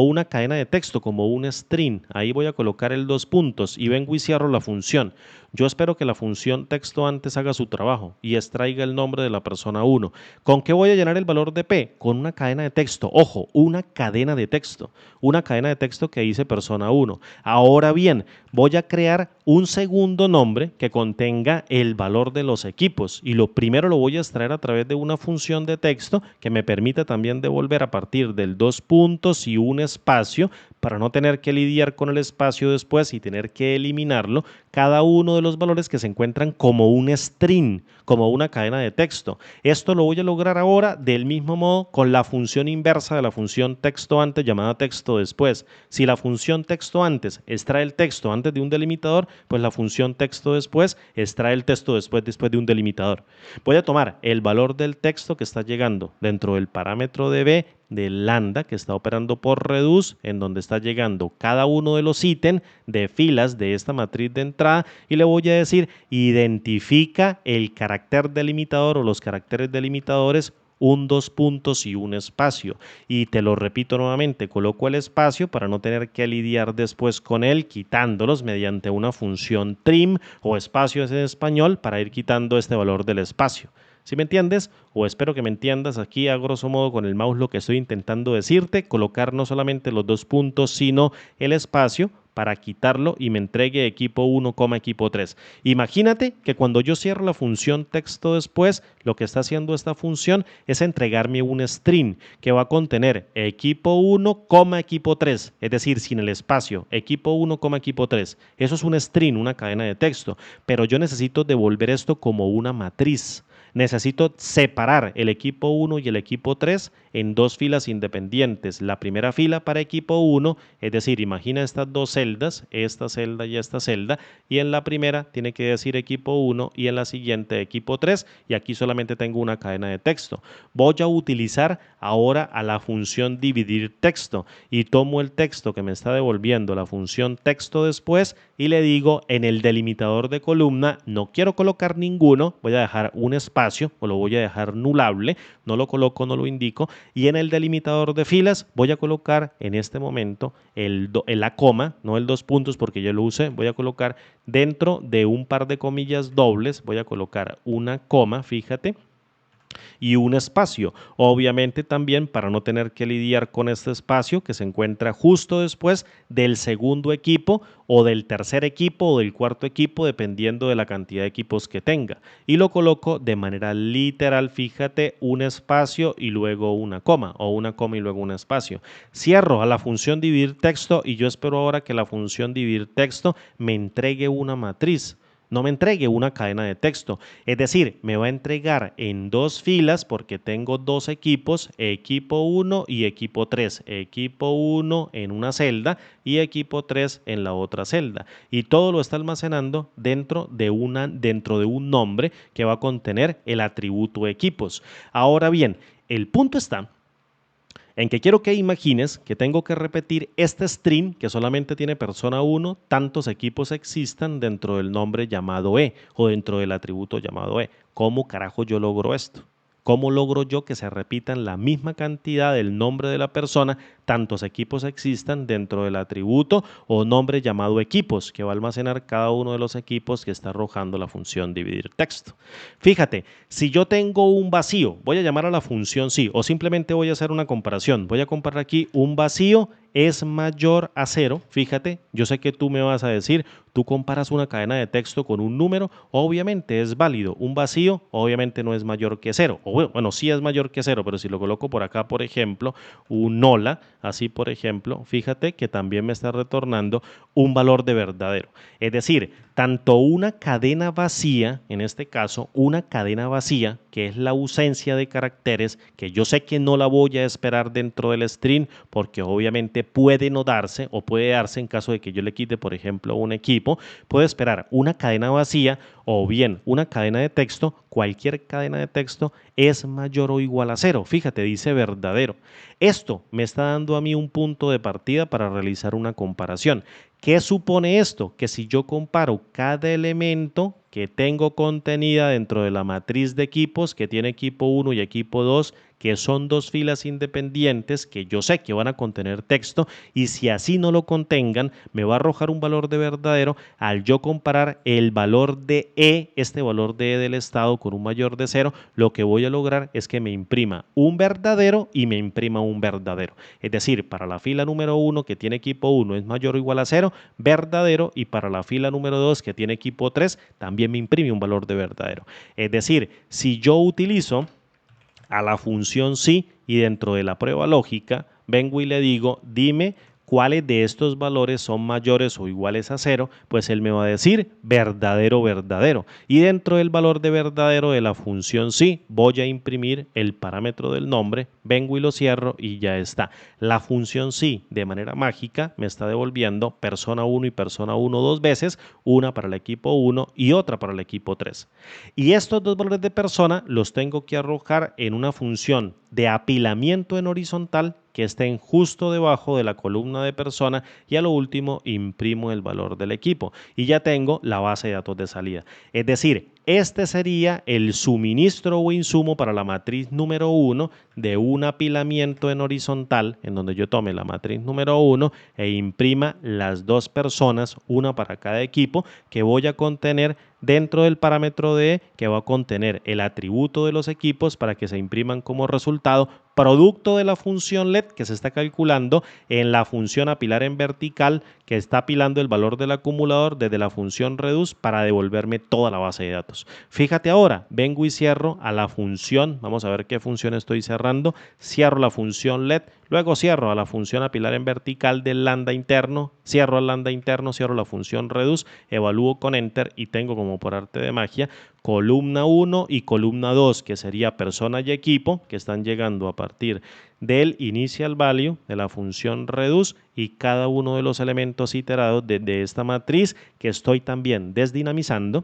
[SPEAKER 1] una cadena de texto, como un string. Ahí voy a colocar el 2 puntos y vengo y cierro la función. Yo espero que la función texto antes haga su trabajo y extraiga el nombre de la persona 1. ¿Con qué voy a llenar el valor de P? Con una cadena de texto. Ojo, una cadena de texto. Una cadena de texto que dice persona 1. Ahora bien, voy a crear un segundo nombre que contenga el valor de los equipos y lo primero lo voy a extraer a través de una función de texto que me permita también devolver a partir del 2 puntos y un espacio para no tener que lidiar con el espacio después y tener que eliminarlo, cada uno de los valores que se encuentran como un string, como una cadena de texto. Esto lo voy a lograr ahora del mismo modo con la función inversa de la función texto antes llamada texto después. Si la función texto antes extrae el texto antes de un delimitador, pues la función texto después extrae el texto después de un delimitador. Voy a tomar el valor del texto que está llegando dentro del parámetro de b del lambda que está operando por reduce, en donde está llegando cada uno de los ítems de filas de esta matriz de entrada y le voy a decir identifica el carácter delimitador o los caracteres delimitadores un dos puntos y un espacio. Y te lo repito nuevamente, coloco el espacio para no tener que lidiar después con él, quitándolos mediante una función trim o espacio en español para ir quitando este valor del espacio. ¿Sí me entiendes? O espero que me entiendas aquí a grosso modo con el mouse lo que estoy intentando decirte, colocar no solamente los dos puntos, sino el espacio para quitarlo y me entregue equipo 1, equipo 3. Imagínate que cuando yo cierro la función texto después, lo que está haciendo esta función es entregarme un string que va a contener equipo 1, equipo 3, es decir, sin el espacio, equipo 1, equipo 3. Eso es un string, una cadena de texto, pero yo necesito devolver esto como una matriz. Necesito separar el equipo 1 y el equipo 3 en dos filas independientes. La primera fila para equipo 1, es decir, imagina estas dos celdas, esta celda y esta celda, y en la primera tiene que decir equipo 1 y en la siguiente equipo 3, y aquí solamente tengo una cadena de texto. Voy a utilizar ahora a la función dividir texto y tomo el texto que me está devolviendo la función texto después y le digo en el delimitador de columna, no quiero colocar ninguno, voy a dejar un espacio o lo voy a dejar nulable, no lo coloco, no lo indico, y en el delimitador de filas voy a colocar en este momento la coma, no el dos puntos porque yo lo usé, voy a colocar dentro de un par de comillas dobles, voy a colocar una coma, fíjate, y un espacio. Obviamente también para no tener que lidiar con este espacio que se encuentra justo después del segundo equipo o del tercer equipo o del cuarto equipo, dependiendo de la cantidad de equipos que tenga. Y lo coloco de manera literal, fíjate, un espacio y luego una coma, o una coma y luego un espacio. Cierro a la función dividir texto y yo espero ahora que la función dividir texto me entregue una matriz. No me entregue una cadena de texto. Es decir, me va a entregar en dos filas porque tengo dos equipos, equipo 1 y equipo 3. Equipo 1 en una celda y equipo 3 en la otra celda. Y todo lo está almacenando dentro de un nombre que va a contener el atributo equipos. Ahora bien, el punto está en que quiero que imagines que tengo que repetir este string que solamente tiene persona 1, tantos equipos existan dentro del nombre llamado E o dentro del atributo llamado E. ¿Cómo carajo yo logro esto? ¿Cómo logro yo que se repitan la misma cantidad del nombre de la persona, tantos equipos existan dentro del atributo o nombre llamado equipos, que va a almacenar cada uno de los equipos que está arrojando la función dividir texto? Fíjate, si yo tengo un vacío, voy a llamar a la función sí, o simplemente voy a hacer una comparación. Voy a comparar aquí un vacío es mayor a 0, fíjate, yo sé que tú me vas a decir, tú comparas una cadena de texto con un número, obviamente es válido, un vacío obviamente no es mayor que 0, o bueno, sí es mayor que 0, pero si lo coloco por acá, por ejemplo, un hola, así por ejemplo, fíjate que también me está retornando un valor de verdadero, es decir, tanto una cadena vacía, en este caso, una cadena vacía, que es la ausencia de caracteres, que yo sé que no la voy a esperar dentro del string, porque obviamente puede no darse o puede darse en caso de que yo le quite, por ejemplo, un equipo, puedo esperar una cadena vacía o bien una cadena de texto, cualquier cadena de texto es mayor o igual a 0. Fíjate, dice verdadero. Esto me está dando a mí un punto de partida para realizar una comparación. ¿Qué supone esto? Que si yo comparo cada elemento que tengo contenida dentro de la matriz de equipos que tiene equipo 1 y equipo 2, que son dos filas independientes que yo sé que van a contener texto y si así no lo contengan, me va a arrojar un valor de verdadero al yo comparar el valor de E, este valor de E del estado con un mayor de 0, lo que voy a lograr es que me imprima un verdadero y me imprima un verdadero. Es decir, para la fila número 1 que tiene equipo 1 es mayor o igual a 0, verdadero, y para la fila número 2 que tiene equipo 3 también me imprime un valor de verdadero. Es decir, si yo utilizo a la función sí y dentro de la prueba lógica vengo y le digo, dime cuáles de estos valores son mayores o iguales a 0, pues él me va a decir verdadero, verdadero. Y dentro del valor de verdadero de la función sí, voy a imprimir el parámetro del nombre, vengo y lo cierro y ya está. La función sí, de manera mágica, me está devolviendo persona 1 y persona 1 dos veces, una para el equipo 1 y otra para el equipo 3. Y estos dos valores de persona los tengo que arrojar en una función de apilamiento en horizontal que estén justo debajo de la columna de persona y a lo último imprimo el valor del equipo y ya tengo la base de datos de salida. Es decir, este sería el suministro o insumo para la matriz número 1 de un apilamiento en horizontal, en donde yo tome la matriz número 1 e imprima las dos personas, una para cada equipo, que voy a contener dentro del parámetro de que va a contener el atributo de los equipos para que se impriman como resultado producto de la función LED que se está calculando en la función apilar en vertical que está apilando el valor del acumulador desde la función reduce para devolverme toda la base de datos. Fíjate ahora, vengo y cierro a la función, vamos a ver qué función estoy cerrando, cierro la función LED, luego cierro a la función apilar en vertical del lambda interno, cierro al lambda interno, cierro la función reduce, evalúo con enter y tengo como por arte de magia columna 1 y columna 2, que sería persona y equipo, que están llegando a partir del initial value de la función reduce y cada uno de los elementos iterados de esta matriz que estoy también desdinamizando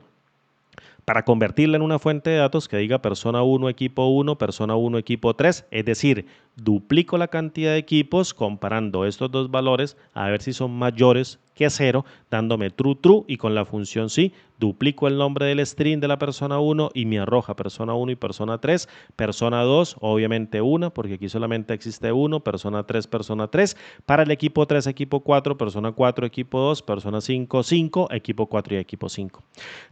[SPEAKER 1] para convertirla en una fuente de datos que diga persona 1, equipo 1, persona 1, equipo 3, es decir, duplico la cantidad de equipos comparando estos dos valores a ver si son mayores que 0, dándome true, true y con la función sí, duplico el nombre del string de la persona 1 y me arroja persona 1 y persona 3, persona 2, obviamente 1, porque aquí solamente existe 1, persona 3, para el equipo 3, equipo 4, persona 4, equipo 2, persona 5, 5, equipo 4 y equipo 5.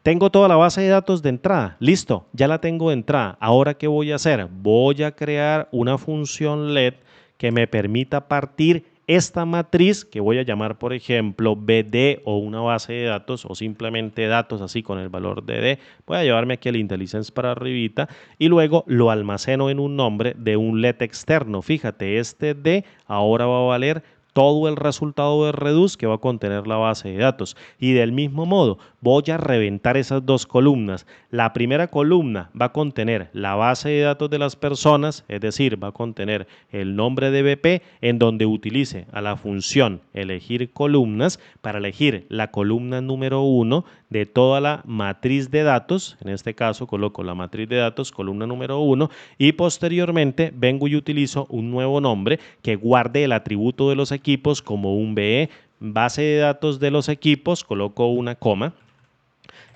[SPEAKER 1] Tengo toda la base de datos de entrada, listo, ya la tengo de entrada. Ahora, ¿qué voy a hacer? Voy a crear una función LED que me permita partir esta matriz que voy a llamar, por ejemplo, BD o una base de datos o simplemente datos así con el valor de D. Voy a llevarme aquí el IntelliSense para arribita y luego lo almaceno en un nombre de un LED externo. Fíjate, este D ahora va a valer todo el resultado de reduce que va a contener la base de datos. Y del mismo modo, voy a reventar esas dos columnas. La primera columna va a contener la base de datos de las personas, es decir, va a contener el nombre de BP en donde utilice a la función elegir columnas para elegir la columna número 1 de toda la matriz de datos. En este caso coloco la matriz de datos, columna número 1 y posteriormente vengo y utilizo un nuevo nombre que guarde el atributo de los equipos como un BE, base de datos de los equipos, coloco una coma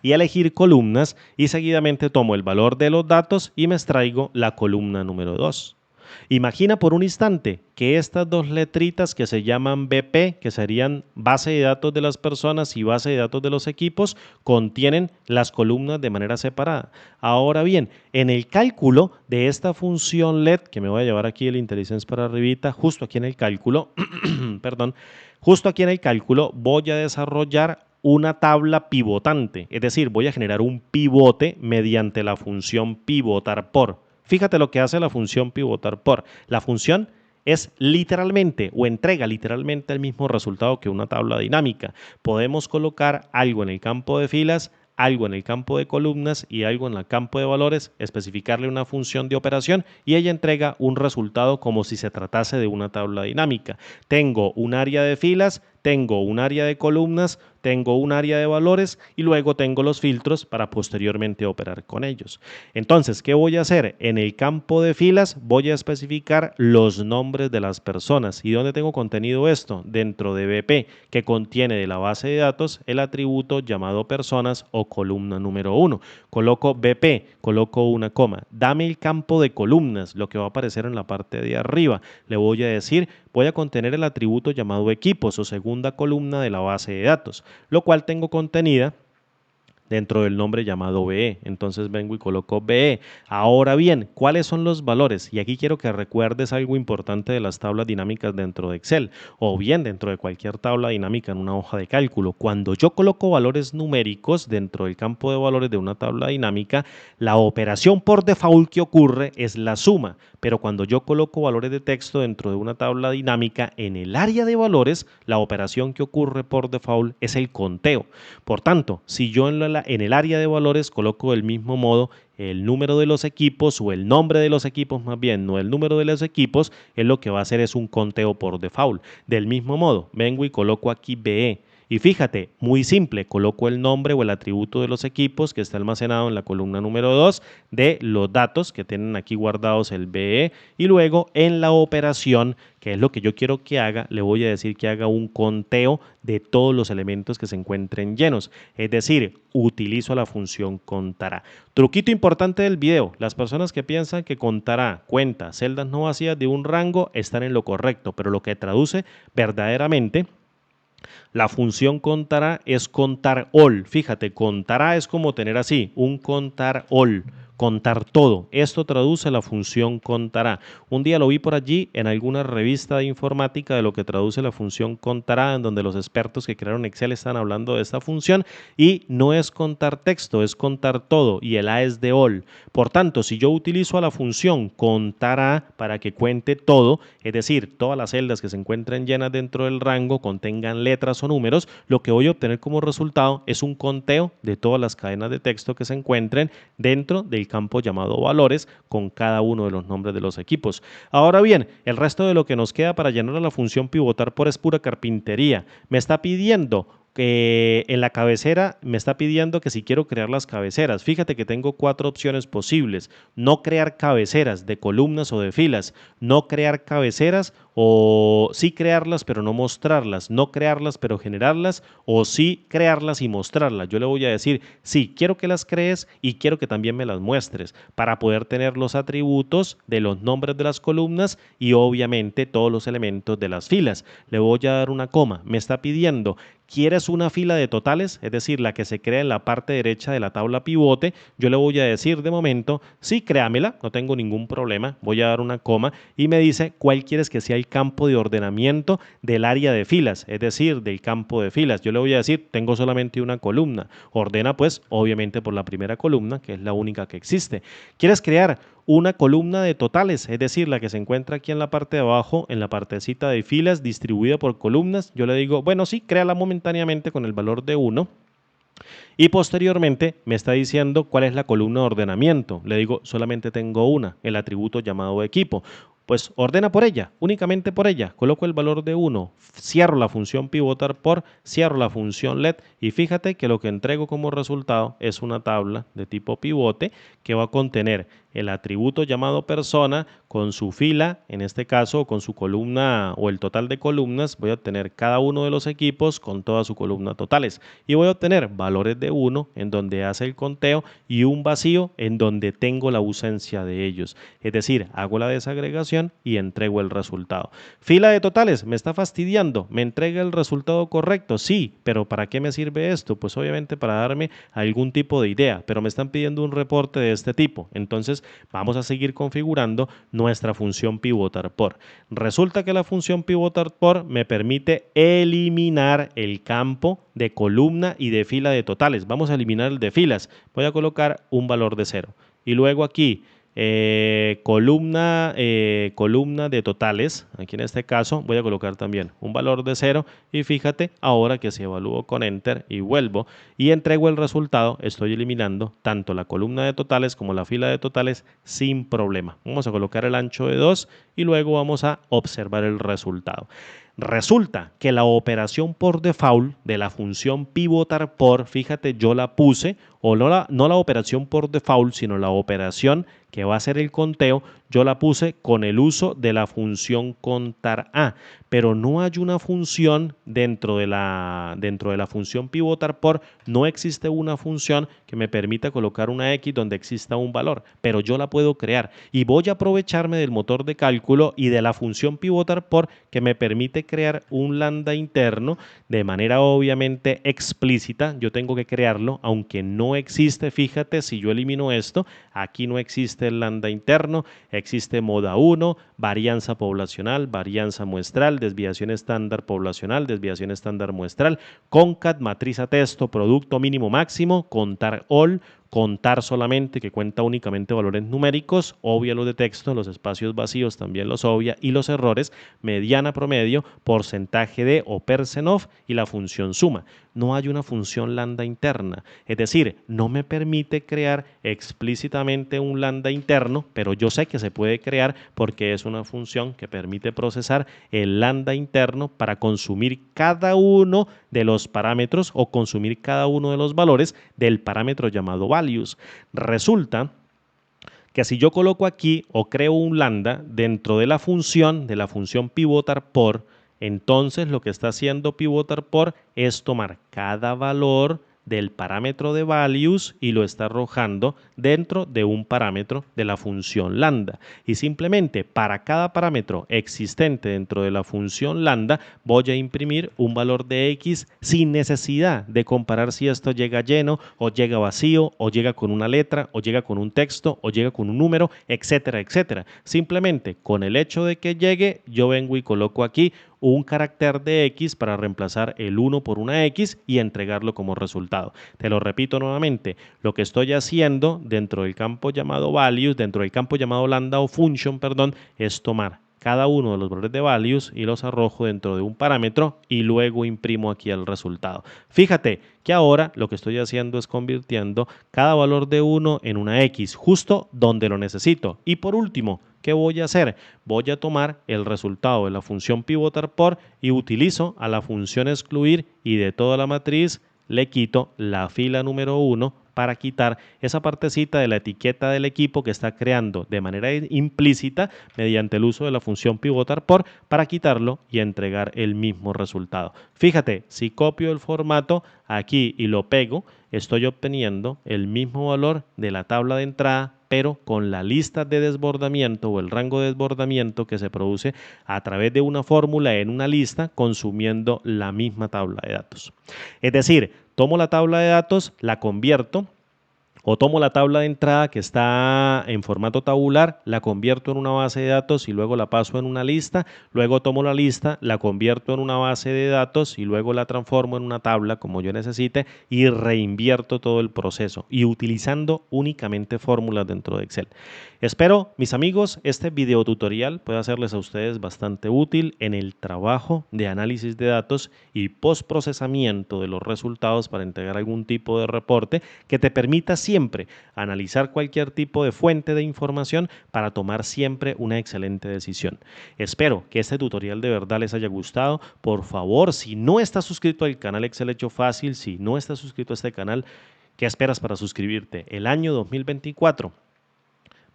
[SPEAKER 1] y elegir columnas y seguidamente tomo el valor de los datos y me extraigo la columna número 2. Imagina por un instante que estas dos letritas que se llaman BP, que serían base de datos de las personas y base de datos de los equipos, contienen las columnas de manera separada. Ahora bien, en el cálculo de esta función LED, que me voy a llevar aquí el IntelliSense para arribita, justo aquí en el cálculo, perdón, justo aquí en el cálculo voy a desarrollar una tabla pivotante, es decir, voy a generar un pivote mediante la función pivotar por. Fíjate lo que hace la función pivotar por. La función es literalmente o entrega literalmente el mismo resultado que una tabla dinámica. Podemos colocar algo en el campo de filas, algo en el campo de columnas y algo en el campo de valores, especificarle una función de operación y ella entrega un resultado como si se tratase de una tabla dinámica. Tengo un área de filas, tengo un área de columnas, tengo un área de valores y luego tengo los filtros para posteriormente operar con ellos. Entonces, ¿qué voy a hacer? En el campo de filas voy a especificar los nombres de las personas. ¿Y dónde tengo contenido esto? Dentro de BP, que contiene de la base de datos el atributo llamado personas o columna número 1. Coloco BP, coloco una coma. Dame el campo de columnas, lo que va a aparecer en la parte de arriba. Le voy a decir, voy a contener el atributo llamado equipos o segunda columna de la base de datos, lo cual tengo contenida dentro del nombre llamado BE. Entonces vengo y coloco BE. Ahora bien, ¿cuáles son los valores? Y aquí quiero que recuerdes algo importante de las tablas dinámicas dentro de Excel o bien dentro de cualquier tabla dinámica en una hoja de cálculo. Cuando yo coloco valores numéricos dentro del campo de valores de una tabla dinámica, la operación por default que ocurre es la suma. Pero cuando yo coloco valores de texto dentro de una tabla dinámica, en el área de valores, la operación que ocurre por default es el conteo. Por tanto, si yo en el área de valores coloco del mismo modo el número de los equipos o el nombre de los equipos más bien, no el número de los equipos, es lo que va a hacer es un conteo por default. Del mismo modo, vengo y coloco aquí BE. Y fíjate, muy simple, coloco el nombre o el atributo de los equipos que está almacenado en la columna número 2 de los datos que tienen aquí guardados el BE y luego en la operación, que es lo que yo quiero que haga, le voy a decir que haga un conteo de todos los elementos que se encuentren llenos. Es decir, utilizo la función contará. Truquito importante del video, las personas que piensan que contará cuenta celdas no vacías de un rango están en lo correcto, pero lo que traduce verdaderamente la función contará es contar all. Fíjate, contará es como tener así, un contar all, contar todo. Esto traduce la función contará. Un día lo vi por allí en alguna revista de informática de lo que traduce la función contará, en donde los expertos que crearon Excel están hablando de esta función y no es contar texto, es contar todo y el A es de all. Por tanto, si yo utilizo a la función contará para que cuente todo, es decir, todas las celdas que se encuentren llenas dentro del rango contengan letras o números, lo que voy a obtener como resultado es un conteo de todas las cadenas de texto que se encuentren dentro del campo llamado valores con cada uno de los nombres de los equipos. Ahora bien, el resto de lo que nos queda para llenar a la función pivotar por es pura carpintería. Me está pidiendo que en la cabecera me está pidiendo que si quiero crear las cabeceras. Fíjate que tengo 4 opciones posibles. No crear cabeceras de columnas o de filas. No crear cabeceras o sí crearlas pero no mostrarlas. No crearlas pero generarlas o sí crearlas y mostrarlas. Yo le voy a decir, sí, quiero que las crees y quiero que también me las muestres para poder tener los atributos de los nombres de las columnas y obviamente todos los elementos de las filas. Le voy a dar una coma. Me está pidiendo, ¿quieres una fila de totales? Es decir, la que se crea en la parte derecha de la tabla pivote. Yo le voy a decir de momento, sí, créamela, no tengo ningún problema. Voy a dar una coma y me dice cuál quieres que sea el campo de ordenamiento del área de filas, es decir, del campo de filas. Yo le voy a decir, tengo solamente una columna. Ordena pues, obviamente, por la primera columna, que es la única que existe. ¿Quieres crear una columna de totales, es decir, la que se encuentra aquí en la parte de abajo, en la partecita de filas distribuida por columnas? Yo le digo, bueno, sí, créala momentáneamente con el valor de 1. Y posteriormente me está diciendo cuál es la columna de ordenamiento. Le digo, solamente tengo una, el atributo llamado equipo. Pues ordena por ella, únicamente por ella. Coloco el valor de 1, cierro la función pivotar por, cierro la función let y fíjate que lo que entrego como resultado es una tabla de tipo pivote que va a contener el atributo llamado persona con su fila, en este caso con su columna o el total de columnas. Voy a obtener cada uno de los equipos con toda su columna totales y voy a obtener valores de 1 en donde hace el conteo y un vacío en donde tengo la ausencia de ellos. Es decir, hago la desagregación y entrego el resultado. Fila de totales, me está fastidiando, me entrega el resultado correcto, sí, pero ¿para qué me sirve esto? Pues obviamente para darme algún tipo de idea, pero me están pidiendo un reporte de este tipo. Entonces vamos a seguir configurando nuestra función pivotar por. Resulta que la función pivotar por me permite eliminar el campo de columna y de fila de totales. Vamos a eliminar el de filas. Voy a colocar un valor de 0 y luego aquí columna de totales, aquí en este caso voy a colocar también un valor de 0 y fíjate ahora que si evalúo con enter y vuelvo y entrego el resultado, estoy eliminando tanto la columna de totales como la fila de totales sin problema. Vamos a colocar el ancho de 2 y luego vamos a observar el resultado. Resulta que la operación por default de la función pivotar por, fíjate, yo la puse, o no la operación por default, sino la operación que va a ser el conteo, yo la puse con el uso de la función contar a, pero no hay una función dentro de la función pivotar por, no existe una función que me permita colocar una X donde exista un valor, pero yo la puedo crear y voy a aprovecharme del motor de cálculo y de la función pivotar por que me permite crear un lambda interno de manera obviamente explícita. Yo tengo que crearlo, aunque no existe, fíjate, si yo elimino esto, aquí no existe el lambda interno, existe moda 1, varianza poblacional, varianza muestral, desviación estándar poblacional, desviación estándar muestral, concat, matriz a texto, producto mínimo máximo, contar all, contar solamente, que cuenta únicamente valores numéricos, obvia los de texto, los espacios vacíos también los obvia y los errores, mediana promedio, porcentaje de o percent of y la función suma. No hay una función lambda interna, es decir, no me permite crear explícitamente un lambda interno, pero yo sé que se puede crear porque es una función que permite procesar el lambda interno para consumir cada uno de los parámetros o consumir cada uno de los valores del parámetro llamado values. Resulta que si yo coloco aquí o creo un lambda dentro de la función pivotar por, entonces lo que está haciendo pivotar por es tomar cada valor del parámetro de values y lo está arrojando dentro de un parámetro de la función lambda. Y simplemente para cada parámetro existente dentro de la función lambda voy a imprimir un valor de x sin necesidad de comparar si esto llega lleno o llega vacío o llega con una letra o llega con un texto o llega con un número, etcétera, etcétera. Simplemente con el hecho de que llegue, yo vengo y coloco aquí un carácter de x para reemplazar el 1 por una x y entregarlo como resultado. Te lo repito nuevamente, lo que estoy haciendo dentro del campo llamado values, dentro del campo llamado lambda o function, perdón, es tomar cada uno de los valores de values y los arrojo dentro de un parámetro y luego imprimo aquí el resultado. Fíjate que ahora lo que estoy haciendo es convirtiendo cada valor de 1 en una x, justo donde lo necesito. Y por último, ¿qué voy a hacer? Voy a tomar el resultado de la función pivotar por y utilizo a la función excluir y de toda la matriz le quito la fila número 1 para quitar esa partecita de la etiqueta del equipo que está creando de manera implícita mediante el uso de la función pivotar por para quitarlo y entregar el mismo resultado. Fíjate, si copio el formato aquí y lo pego, estoy obteniendo el mismo valor de la tabla de entrada, pero con la lista de desbordamiento o el rango de desbordamiento que se produce a través de una fórmula en una lista consumiendo la misma tabla de datos. Es decir, tomo la tabla de datos, la convierto o tomo la tabla de entrada que está en formato tabular, la convierto en una base de datos y luego la paso en una lista, luego tomo la lista, la convierto en una base de datos y luego la transformo en una tabla como yo necesite y reinvierto todo el proceso y utilizando únicamente fórmulas dentro de Excel. Espero, mis amigos, este video tutorial pueda serles a ustedes bastante útil en el trabajo de análisis de datos y postprocesamiento de los resultados para entregar algún tipo de reporte que te permita siempre analizar cualquier tipo de fuente de información para tomar siempre una excelente decisión. Espero que este tutorial de verdad les haya gustado. Por favor, si no estás suscrito al canal Excel Hecho Fácil, si no estás suscrito a este canal, ¿qué esperas para suscribirte? El año 2024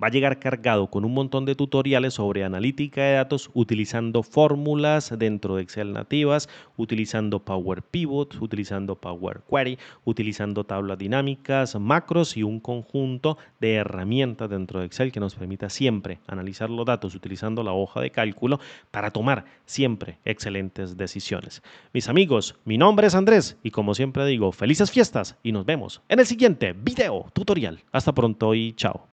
[SPEAKER 1] va a llegar cargado con un montón de tutoriales sobre analítica de datos utilizando fórmulas dentro de Excel nativas, utilizando Power Pivot, utilizando Power Query, utilizando tablas dinámicas, macros y un conjunto de herramientas dentro de Excel que nos permita siempre analizar los datos utilizando la hoja de cálculo para tomar siempre excelentes decisiones. Mis amigos, mi nombre es Andrés y como siempre digo, felices fiestas y nos vemos en el siguiente video tutorial. Hasta pronto y chao.